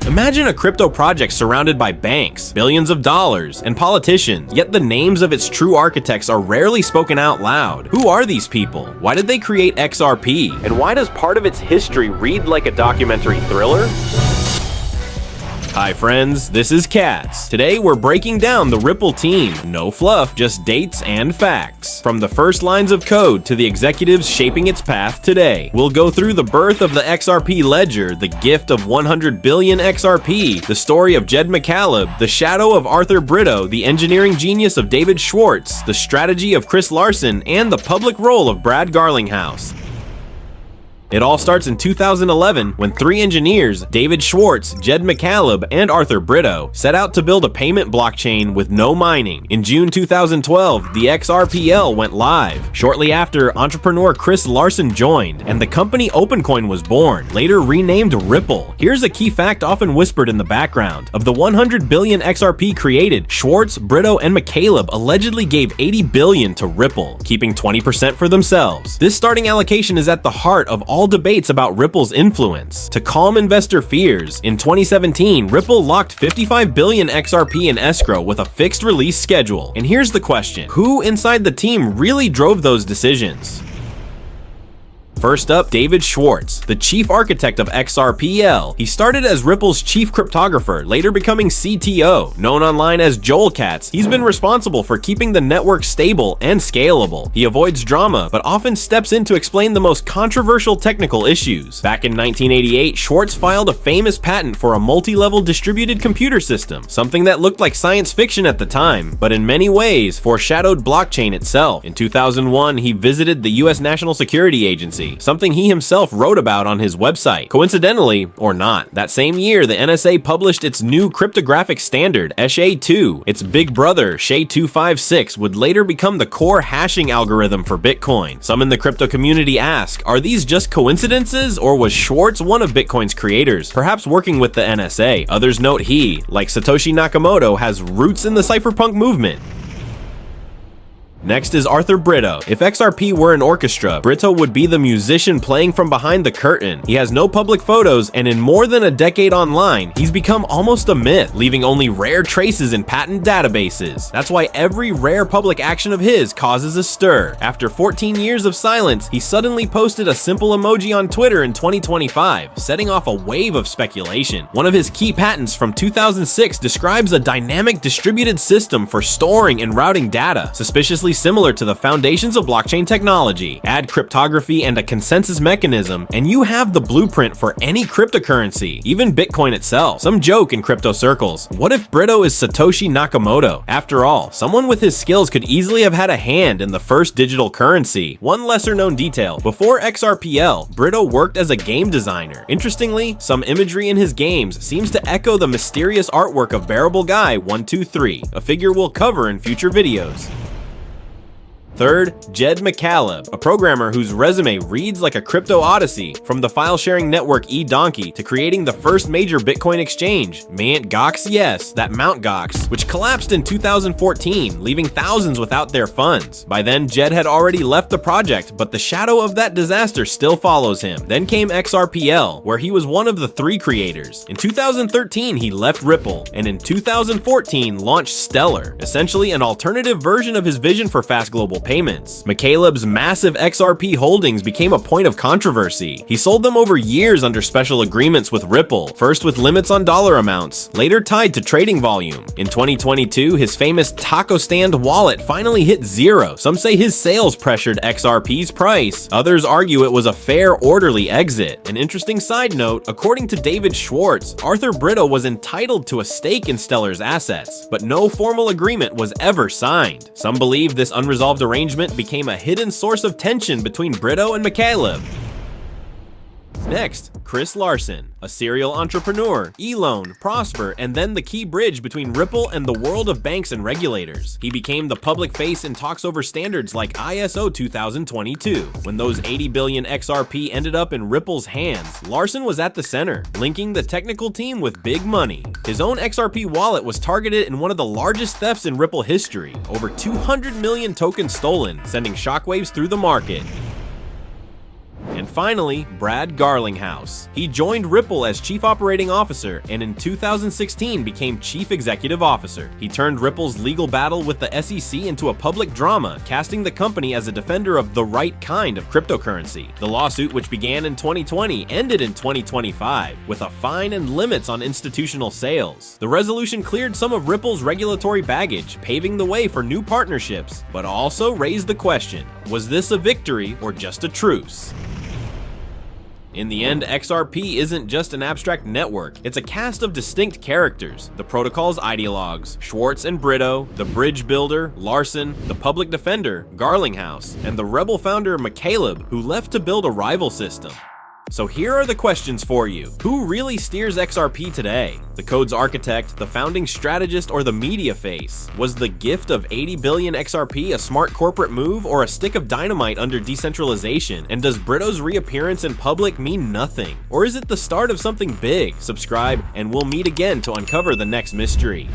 Imagine a crypto project surrounded by banks, billions of dollars, and politicians, yet the names of its true architects are rarely spoken out loud. Who are these people? Why did they create XRP? And why does part of its history read like a documentary thriller? Hi friends, this is Katz. Today we're breaking down the Ripple team. No fluff, just dates and facts. From the first lines of code to the executives shaping its path today. We'll go through the birth of the XRP Ledger, the gift of 100 billion XRP, the story of Jed McCaleb, the shadow of Arthur Britto, the engineering genius of David Schwartz, the strategy of Larsen, and the public role of Brad Garlinghouse. It all starts in 2011 when three engineers, David Schwartz, Jed McCaleb, and Arthur Britto, set out to build a payment blockchain with no mining. In June 2012, the XRPL went live. Shortly after, entrepreneur Larsen joined, and the company OpenCoin was born, later renamed Ripple. Here's a key fact often whispered in the background. Of the 100 billion XRP created, Schwartz, Britto, and McCaleb allegedly gave 80 billion to Ripple, keeping 20% for themselves. This starting allocation is at the heart of all debates about Ripple's influence. To calm investor fears, in 2017, Ripple locked 55 billion XRP in escrow with a fixed release schedule. And here's the question: who inside the team really drove those decisions? First up, David Schwartz, the chief architect of XRPL. He started as Ripple's chief cryptographer, later becoming CTO. Known online as JoelKatz, he's been responsible for keeping the network stable and scalable. He avoids drama, but often steps in to explain the most controversial technical issues. Back in 1988, Schwartz filed a famous patent for a multi-level distributed computer system, something that looked like science fiction at the time, but in many ways foreshadowed blockchain itself. In 2001, he visited the US National Security Agency, something he himself wrote about on his website. Coincidentally, or not, that same year the NSA published its new cryptographic standard, SHA-2. Its big brother, SHA-256, would later become the core hashing algorithm for Bitcoin. Some in the crypto community ask, are these just coincidences, or was Schwartz one of Bitcoin's creators, perhaps working with the NSA? Others note he, like Satoshi Nakamoto, has roots in the cypherpunk movement. Next is Arthur Britto. If XRP were an orchestra, Britto would be the musician playing from behind the curtain. He has no public photos, and in more than a decade online, he's become almost a myth, leaving only rare traces in patent databases. That's why every rare public action of his causes a stir. After 14 years of silence, he suddenly posted a simple emoji on Twitter in 2025, setting off a wave of speculation. One of his key patents from 2006 describes a dynamic distributed system for storing and routing data, suspiciously similar to the foundations of blockchain technology. Add cryptography and a consensus mechanism, and you have the blueprint for any cryptocurrency, even Bitcoin itself. Some joke in crypto circles, what if Britto is Satoshi Nakamoto? After all, someone with his skills could easily have had a hand in the first digital currency. One lesser known detail, before XRPL, Britto worked as a game designer. Interestingly, some imagery in his games seems to echo the mysterious artwork of Bearable Guy 123, a figure we'll cover in future videos. Third, Jed McCaleb, a programmer whose resume reads like a crypto odyssey, from the file-sharing network eDonkey to creating the first major Bitcoin exchange, Mt. Gox, yes, that Mt. Gox, which collapsed in 2014, leaving thousands without their funds. By then, Jed had already left the project, but the shadow of that disaster still follows him. Then came XRPL, where he was one of the three creators. In 2013, he left Ripple, and in 2014 launched Stellar, essentially an alternative version of his vision for fast global payments. McCaleb's massive XRP holdings became a point of controversy. He sold them over years under special agreements with Ripple, first with limits on dollar amounts, later tied to trading volume. In 2022, his famous taco stand wallet finally hit zero. Some say his sales pressured XRP's price. Others argue it was a fair, orderly exit. An interesting side note, according to David Schwartz, Arthur Britto was entitled to a stake in Stellar's assets, but no formal agreement was ever signed. Some believe this unresolved arrangement became a hidden source of tension between Britto and McCaleb. Next, Larsen, a serial entrepreneur, e-loan, Prosper, and then the key bridge between Ripple and the world of banks and regulators. He became the public face in talks over standards like ISO 2022. When those 80 billion XRP ended up in Ripple's hands, Larsen was at the center, linking the technical team with big money. His own XRP wallet was targeted in one of the largest thefts in Ripple history, over 200 million tokens stolen, sending shockwaves through the market. And finally, Brad Garlinghouse. He joined Ripple as Chief Operating Officer and in 2016 became Chief Executive Officer. He turned Ripple's legal battle with the SEC into a public drama, casting the company as a defender of the right kind of cryptocurrency. The lawsuit, which began in 2020, ended in 2025, with a fine and limits on institutional sales. The resolution cleared some of Ripple's regulatory baggage, paving the way for new partnerships, but also raised the question, was this a victory or just a truce? In the end, XRP isn't just an abstract network, it's a cast of distinct characters: the protocol's ideologues, Schwartz and Britto, the bridge builder, Larsen, the public defender, Garlinghouse, and the rebel founder McCaleb, who left to build a rival system. So here are the questions for you. Who really steers XRP today? The code's architect, the founding strategist, or the media face? Was the gift of 80 billion XRP a smart corporate move or a stick of dynamite under decentralization? And does Britto's reappearance in public mean nothing? Or is it the start of something big? Subscribe, and we'll meet again to uncover the next mystery.